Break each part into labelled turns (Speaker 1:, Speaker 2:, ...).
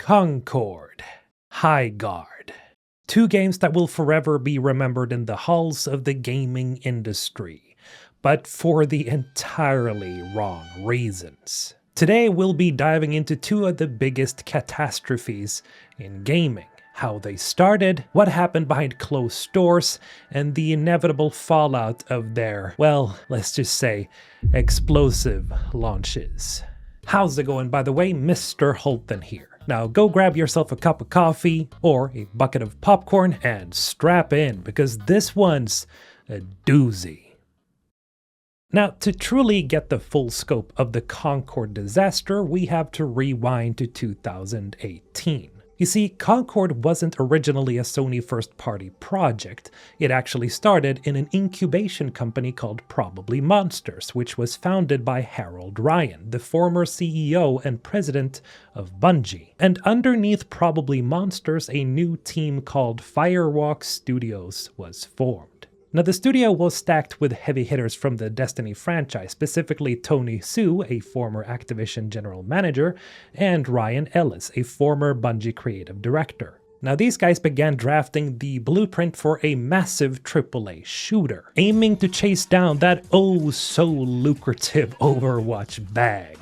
Speaker 1: Concord Highguard. Two games that will forever be remembered in the halls of the gaming industry, but for the entirely wrong reasons. Today we'll be diving into two of the biggest catastrophes in gaming. How they started, what happened behind closed doors, and the inevitable fallout of their, well, let's just say, explosive launches. How's it going, by the way? Mr. Holton here. Now go grab yourself a cup of coffee or a bucket of popcorn and strap in, because this one's a doozy. Now, to truly get the full scope of the Concord disaster, we have to rewind to 2018. You see, Concord wasn't originally a Sony first-party project. It actually started in an incubation company called Probably Monsters, which was founded by Harold Ryan, the former CEO and president of Bungie. And underneath Probably Monsters, a new team called Firewalk Studios was formed. Now, the studio was stacked with heavy hitters from the Destiny franchise, specifically Tony Hsu, a former Activision general manager, and Ryan Ellis, a former Bungie creative director. Now, these guys began drafting the blueprint for a massive AAA shooter, aiming to chase down that oh-so-lucrative Overwatch bag.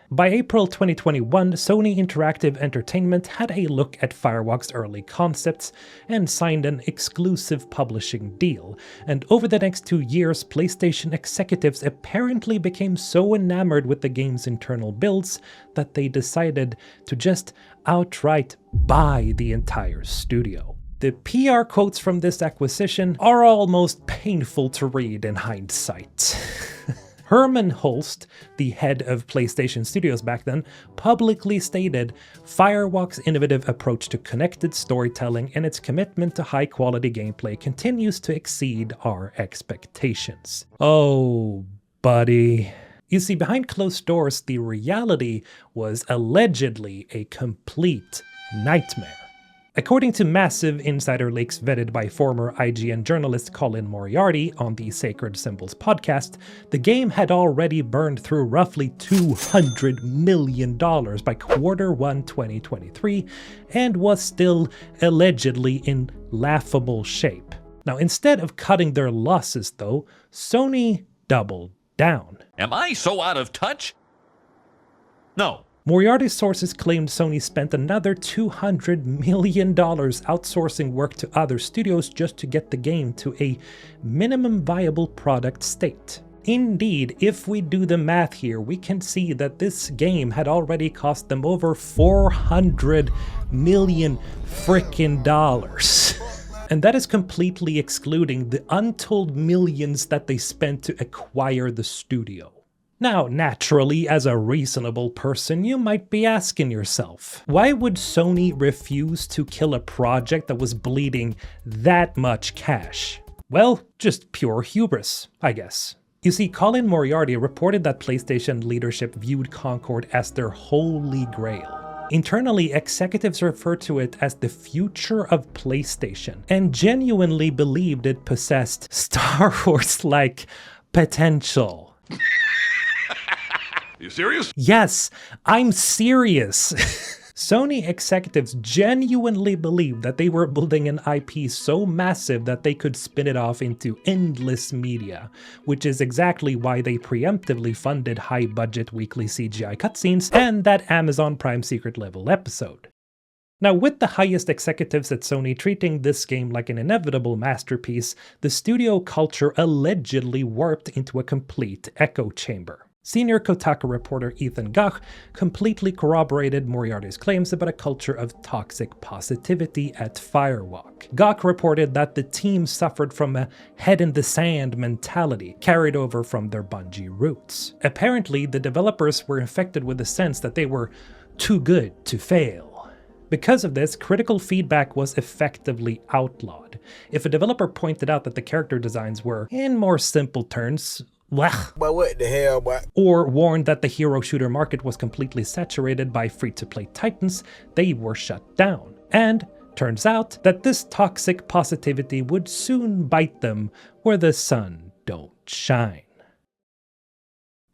Speaker 1: By April 2021, Sony Interactive Entertainment had a look at Firewalk's early concepts and signed an exclusive publishing deal, and over the next 2 years, PlayStation executives apparently became so enamored with the game's internal builds that they decided to just outright buy the entire studio. The PR quotes from this acquisition are almost painful to read in hindsight. Herman Holst, the head of PlayStation Studios back then, publicly stated, "Firewalk's innovative approach to connected storytelling and its commitment to high-quality gameplay continues to exceed our expectations." Oh, buddy. You see, behind closed doors, the reality was allegedly a complete nightmare. According to massive insider leaks vetted by former IGN journalist Colin Moriarty on the Sacred Symbols podcast, the game had already burned through roughly $200 million by Q1 2023 and was still allegedly in laughable shape. Now, instead of cutting their losses though, Sony doubled down.
Speaker 2: Am I so out of touch? No.
Speaker 1: Moriarty's sources claimed Sony spent another $200 million outsourcing work to other studios just to get the game to a minimum viable product state. Indeed, if we do the math here, we can see that this game had already cost them over $400 million frickin' dollars. And that is completely excluding the untold millions that they spent to acquire the studio. Now, naturally, as a reasonable person, you might be asking yourself, why would Sony refuse to kill a project that was bleeding that much cash? Well, just pure hubris, I guess. You see, Colin Moriarty reported that PlayStation leadership viewed Concord as their holy grail. Internally, executives refer to it as the future of PlayStation, and genuinely believed it possessed Star Wars-like potential.
Speaker 2: You serious?
Speaker 1: Yes, I'm serious. Sony executives genuinely believed that they were building an IP so massive that they could spin it off into endless media, which is exactly why they preemptively funded high-budget weekly CGI cutscenes and that Amazon Prime secret level episode. Now, with the highest executives at Sony treating this game like an inevitable masterpiece, the studio culture allegedly warped into a complete echo chamber. Senior Kotaku reporter Ethan Gach completely corroborated Moriarty's claims about a culture of toxic positivity at Firewalk. Gach reported that the team suffered from a head-in-the-sand mentality carried over from their Bungie roots. Apparently, the developers were infected with the sense that they were too good to fail. Because of this, critical feedback was effectively outlawed. If a developer pointed out that the character designs were, in more simple terms, blech,
Speaker 3: but what the hell, boy?
Speaker 1: Or warned that the hero shooter market was completely saturated by free-to-play titans, they were shut down. And turns out that this toxic positivity would soon bite them where the sun don't shine.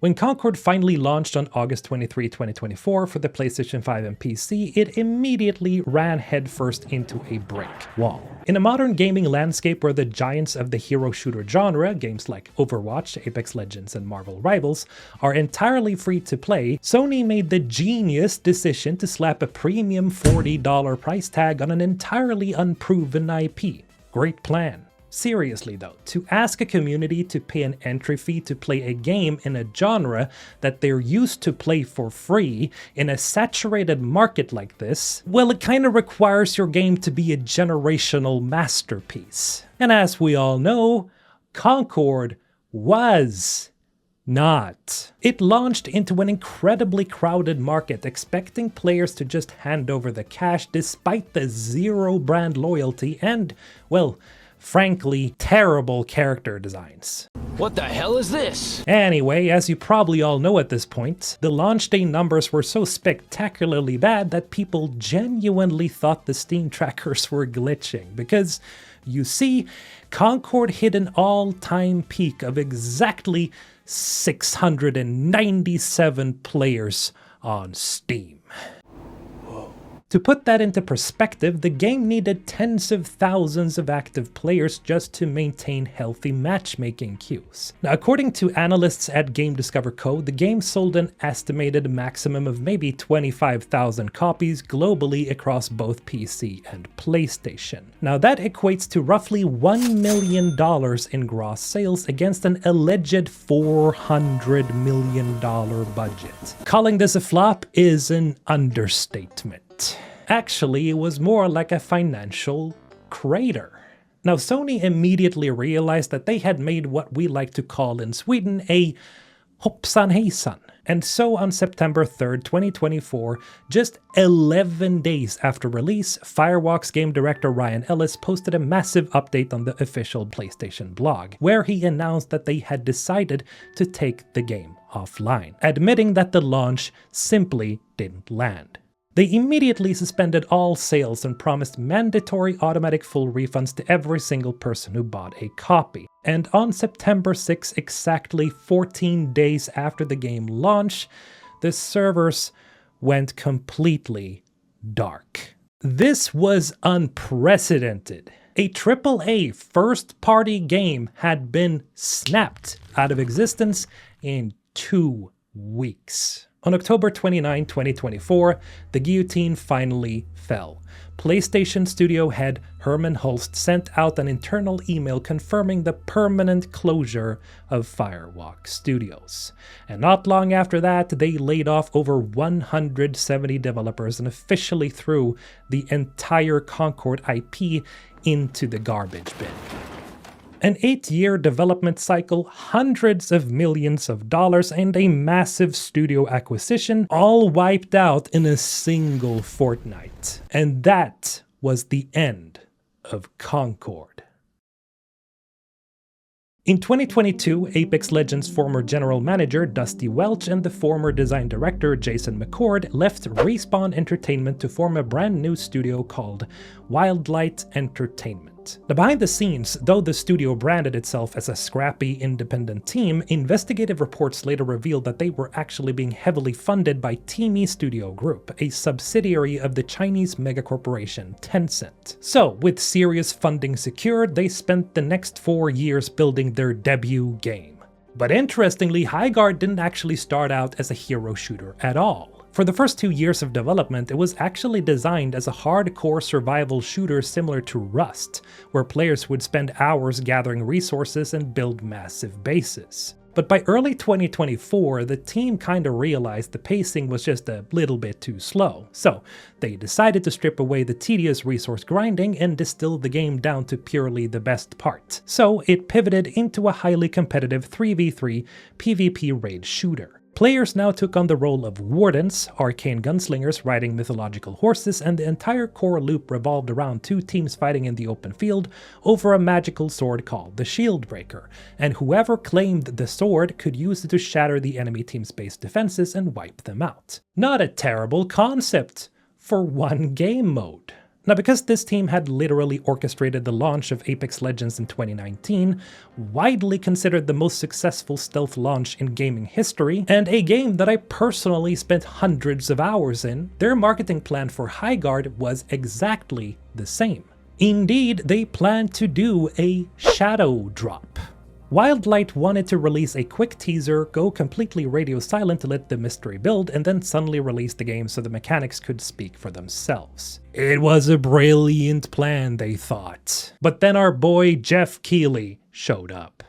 Speaker 1: When Concord finally launched on August 23, 2024 for the PlayStation 5 and PC, it immediately ran headfirst into a brick wall. In a modern gaming landscape where the giants of the hero shooter genre, games like Overwatch, Apex Legends, and Marvel Rivals, are entirely free to play, Sony made the genius decision to slap a premium $40 price tag on an entirely unproven IP. Great plan. Seriously though, to ask a community to pay an entry fee to play a game in a genre that they're used to play for free in a saturated market like this, well, it kind of requires your game to be a generational masterpiece. And as we all know, Concord was not. It launched into an incredibly crowded market, expecting players to just hand over the cash despite the zero brand loyalty and, well, frankly, terrible character designs.
Speaker 3: What the hell is this?
Speaker 1: Anyway, as you probably all know at this point, the launch day numbers were so spectacularly bad that people genuinely thought the Steam trackers were glitching, because, you see, Concord hit an all-time peak of exactly 697 players on Steam. To put that into perspective, the game needed tens of thousands of active players just to maintain healthy matchmaking queues. Now, according to analysts at Game Discover Co., the game sold an estimated maximum of maybe 25,000 copies globally across both PC and PlayStation. Now, that equates to roughly $1 million in gross sales against an alleged $400 million budget. Calling this a flop is an understatement. Actually, it was more like a financial crater. Now, Sony immediately realized that they had made what we like to call in Sweden a hoppsan hejsan. And so on September 3rd, 2024, just 11 days after release, Firewalk's game director Ryan Ellis posted a massive update on the official PlayStation blog, where he announced that they had decided to take the game offline, admitting that the launch simply didn't land. They immediately suspended all sales and promised mandatory automatic full refunds to every single person who bought a copy. And on September 6, exactly 14 days after the game launch, the servers went completely dark. This was unprecedented. A AAA first-party game had been snapped out of existence in 2 weeks. On October 29, 2024, the guillotine finally fell. PlayStation studio head Herman Holst sent out an internal email confirming the permanent closure of Firewalk Studios. And not long after that, they laid off over 170 developers and officially threw the entire Concord IP into the garbage bin. An 8-year development cycle, hundreds of millions of dollars, and a massive studio acquisition, all wiped out in a single fortnight. And that was the end of Concord. In 2022, Apex Legends former general manager Dusty Welch and the former design director Jason McCord left Respawn Entertainment to form a brand new studio called Wildlight Entertainment. Now, behind the scenes, though the studio branded itself as a scrappy independent team, investigative reports later revealed that they were actually being heavily funded by Teamy Studio Group, a subsidiary of the Chinese megacorporation Tencent. So, with serious funding secured, they spent the next 4 years building their debut game. But interestingly, Highguard didn't actually start out as a hero shooter at all. For the first 2 years of development, it was actually designed as a hardcore survival shooter similar to Rust, where players would spend hours gathering resources and build massive bases. But by early 2024, the team kinda realized the pacing was just a little bit too slow, so they decided to strip away the tedious resource grinding and distill the game down to purely the best part. So it pivoted into a highly competitive 3v3 PvP raid shooter. Players now took on the role of wardens, arcane gunslingers riding mythological horses, and the entire core loop revolved around 2 teams fighting in the open field over a magical sword called the Shieldbreaker, and whoever claimed the sword could use it to shatter the enemy team's base defenses and wipe them out. Not a terrible concept for one game mode. Now, because this team had literally orchestrated the launch of Apex Legends in 2019, widely considered the most successful stealth launch in gaming history, and a game that I personally spent hundreds of hours in, their marketing plan for Highguard was exactly the same. Indeed, they planned to do a Shadowdrop. Wildlight wanted to release a quick teaser, go completely radio silent to let the mystery build, and then suddenly release the game so the mechanics could speak for themselves. It was a brilliant plan, they thought. But then our boy Jeff Keighley showed up.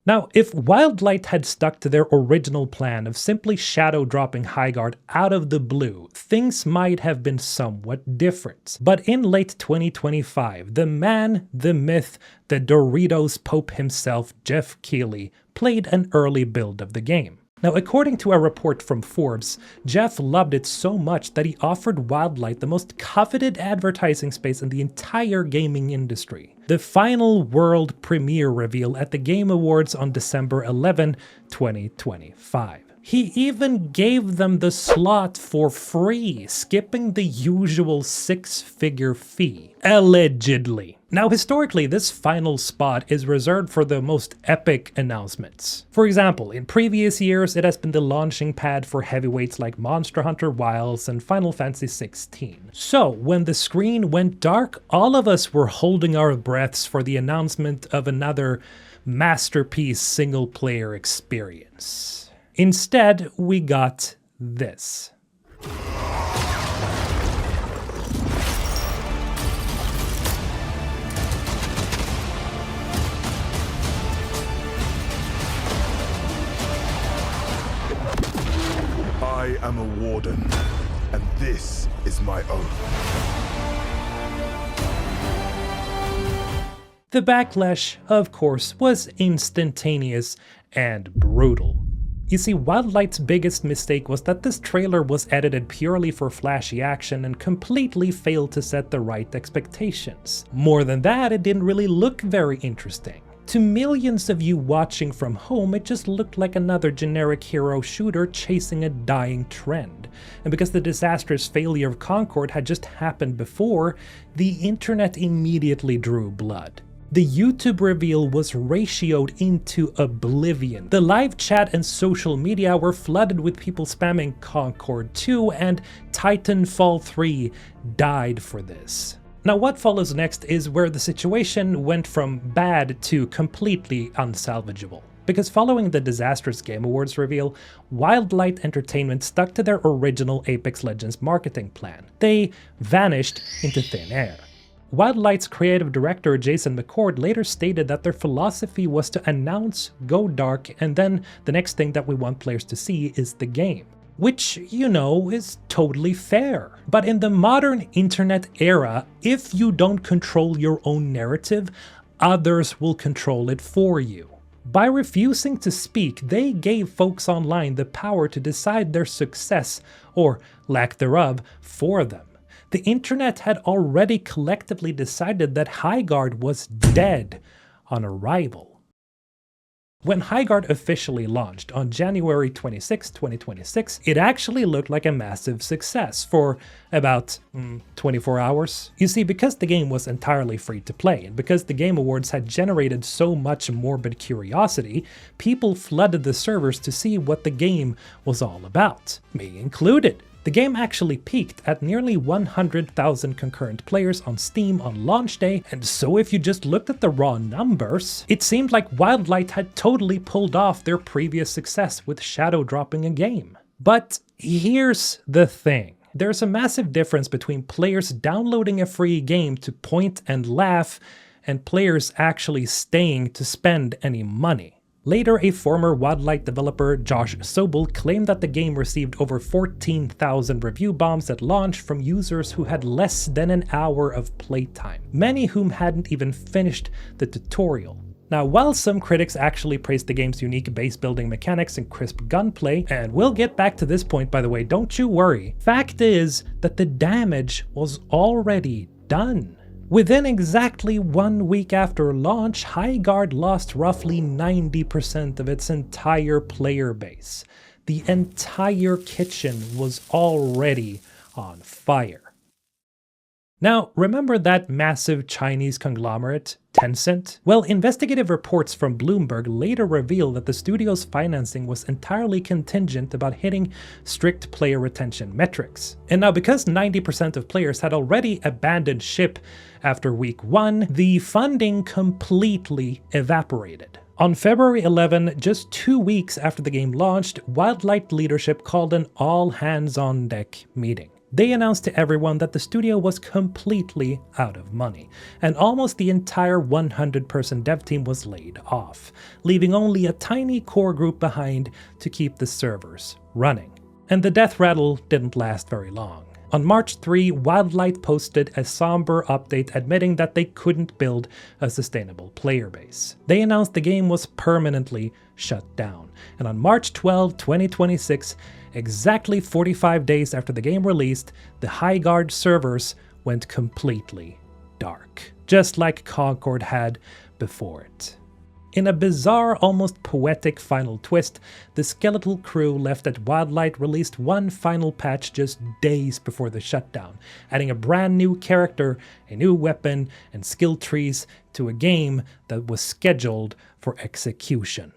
Speaker 1: Now, if Wildlight had stuck to their original plan of simply shadow dropping Highguard out of the blue, things might have been somewhat different. But in late 2025, the man, the myth, the Doritos Pope himself, Jeff Keighley, played an early build of the game. Now, according to a report from Forbes, Jeff loved it so much that he offered Wildlight the most coveted advertising space in the entire gaming industry. The final world premiere reveal at the Game Awards on December 11, 2025. He even gave them the slot for free, skipping the usual six-figure fee. Allegedly. Now, historically, this final spot is reserved for the most epic announcements. For example, in previous years, it has been the launching pad for heavyweights like Monster Hunter Wilds and Final Fantasy XVI. So, when the screen went dark, all of us were holding our breaths for the announcement of another masterpiece single-player experience. Instead, we got this.
Speaker 4: I am a warden, and this is my oath.
Speaker 1: The backlash, of course, was instantaneous and brutal. You see, Wildlight's biggest mistake was that this trailer was edited purely for flashy action and completely failed to set the right expectations. More than that, it didn't really look very interesting. To millions of you watching from home, it just looked like another generic hero shooter chasing a dying trend. And because the disastrous failure of Concord had just happened before, the internet immediately drew blood. The YouTube reveal was ratioed into oblivion. The live chat and social media were flooded with people spamming Concord 2, and Titanfall 3 died for this. Now, what follows next is where the situation went from bad to completely unsalvageable. Because following the Disastrous Game Awards reveal, Wildlight Entertainment stuck to their original Apex Legends marketing plan. They vanished into thin air. Wildlight's creative director Jason McCord later stated that their philosophy was to announce, go dark, and then the next thing that we want players to see is the game. Which, you know, is totally fair. But in the modern internet era, if you don't control your own narrative, others will control it for you. By refusing to speak, they gave folks online the power to decide their success, or lack thereof, for them. The internet had already collectively decided that Highguard was dead on arrival. When Highguard officially launched on January 26, 2026, it actually looked like a massive success for about 24 hours. You see, because the game was entirely free to play, and because the Game Awards had generated so much morbid curiosity, people flooded the servers to see what the game was all about, me included. The game actually peaked at nearly 100,000 concurrent players on Steam on launch day, and so if you just looked at the raw numbers, it seemed like Wildlight had totally pulled off their previous success with shadow dropping a game. But here's the thing. There's a massive difference between players downloading a free game to point and laugh, and players actually staying to spend any money. Later, a former Wildlight developer, Josh Sobel, claimed that the game received over 14,000 review bombs at launch from users who had less than an hour of playtime, many whom hadn't even finished the tutorial. Now, while some critics actually praised the game's unique base building mechanics and crisp gunplay, and we'll get back to this point by the way, don't you worry, fact is that the damage was already done. Within exactly 1 week after launch, Highguard lost roughly 90% of its entire player base. The entire kitchen was already on fire. Now, remember that massive Chinese conglomerate, Tencent? Well, investigative reports from Bloomberg later revealed that the studio's financing was entirely contingent about hitting strict player retention metrics. And now, because 90% of players had already abandoned ship after week 1, the funding completely evaporated. On February 11, just 2 weeks after the game launched, Wildlight leadership called an all-hands-on-deck meeting. They announced to everyone that the studio was completely out of money, and almost the entire 100-person dev team was laid off, leaving only a tiny core group behind to keep the servers running. And the death rattle didn't last very long. On March 3, Wildlight posted a somber update admitting that they couldn't build a sustainable player base. They announced the game was permanently shut down, and on March 12, 2026, exactly 45 days after the game released, the Highguard servers went completely dark, just like Concord had before it. In a bizarre, almost poetic final twist, the skeletal crew left at Wildlight released one final patch just days before the shutdown, adding a brand new character, a new weapon, and skill trees to a game that was scheduled for execution.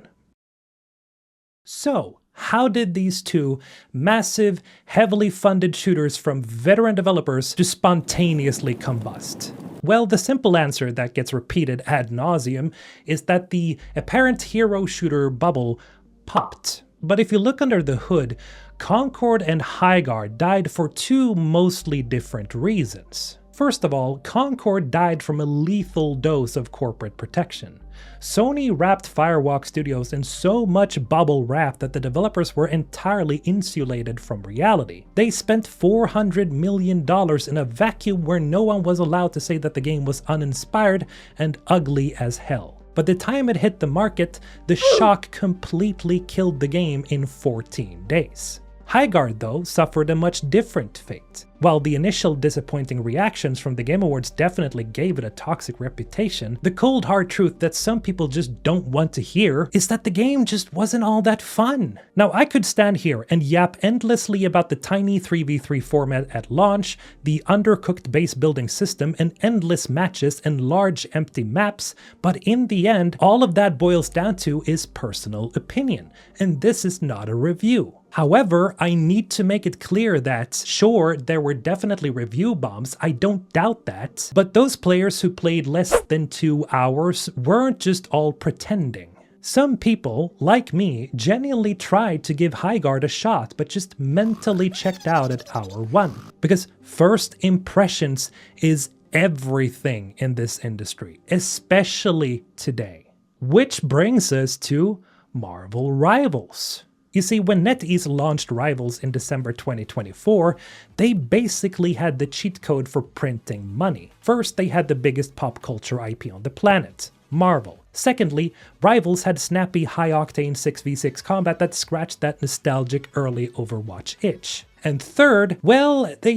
Speaker 1: So, how did these two massive, heavily funded shooters from veteran developers just spontaneously combust? Well, the simple answer that gets repeated ad nauseum is that the apparent hero shooter bubble popped. But if you look under the hood, Concord and Highguard died for two mostly different reasons. First of all, Concord died from a lethal dose of corporate protection. Sony wrapped Firewalk Studios in so much bubble wrap that the developers were entirely insulated from reality. They spent $400 million in a vacuum where no one was allowed to say that the game was uninspired and ugly as hell. But the time it hit the market, the shock completely killed the game in 14 days. Highguard, though, suffered a much different fate. While the initial disappointing reactions from the Game Awards definitely gave it a toxic reputation, the cold hard truth that some people just don't want to hear is that the game just wasn't all that fun. Now, I could stand here and yap endlessly about the tiny 3v3 format at launch, the undercooked base building system, and endless matches and large empty maps, but in the end, all of that boils down to is personal opinion, and this is not a review. However, I need to make it clear that, sure, there were definitely review bombs, I don't doubt that, but those players who played less than 2 hours weren't just all pretending. Some people, like me, genuinely tried to give Highguard a shot, but just mentally checked out at hour 1. Because first impressions is everything in this industry, especially today. Which brings us to Marvel Rivals. You see, when NetEase launched Rivals in December 2024, they basically had the cheat code for printing money. First, they had the biggest pop culture IP on the planet, Marvel. Secondly, Rivals had snappy, high-octane 6v6 combat that scratched that nostalgic early Overwatch itch. And third, well, they,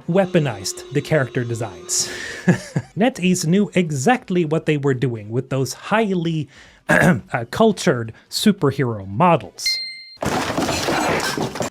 Speaker 1: weaponized the character designs. NetEase knew exactly what they were doing with those highly cultured superhero models.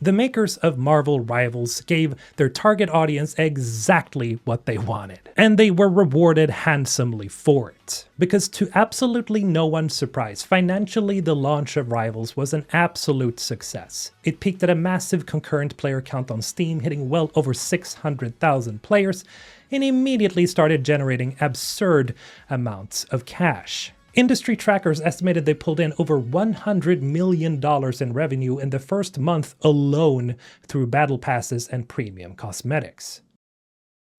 Speaker 1: The makers of Marvel Rivals gave their target audience exactly what they wanted, and they were rewarded handsomely for it. Because to absolutely no one's surprise, financially the launch of Rivals was an absolute success. It peaked at a massive concurrent player count on Steam, hitting well over 600,000 players, and immediately started generating absurd amounts of cash. Industry trackers estimated they pulled in over $100 million in revenue in the first month alone through battle passes and premium cosmetics.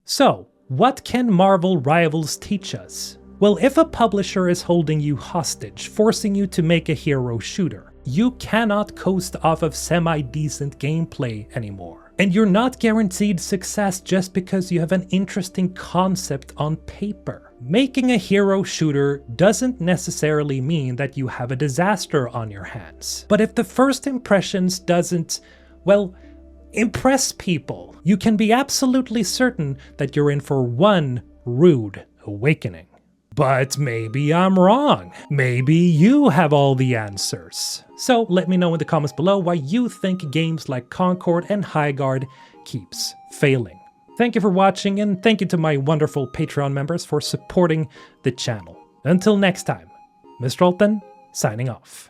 Speaker 1: So, what can Marvel Rivals teach us? Well, if a publisher is holding you hostage, forcing you to make a hero shooter, you cannot coast off of semi-decent gameplay anymore. And you're not guaranteed success just because you have an interesting concept on paper. Making a hero shooter doesn't necessarily mean that you have a disaster on your hands. But if the first impressions doesn't, well, impress people, you can be absolutely certain that you're in for one rude awakening. But maybe I'm wrong. Maybe you have all the answers. So let me know in the comments below why you think games like Concord and Highguard keeps failing. Thank you for watching, and thank you to my wonderful Patreon members for supporting the channel. Until next time, Mr. Alton, signing off.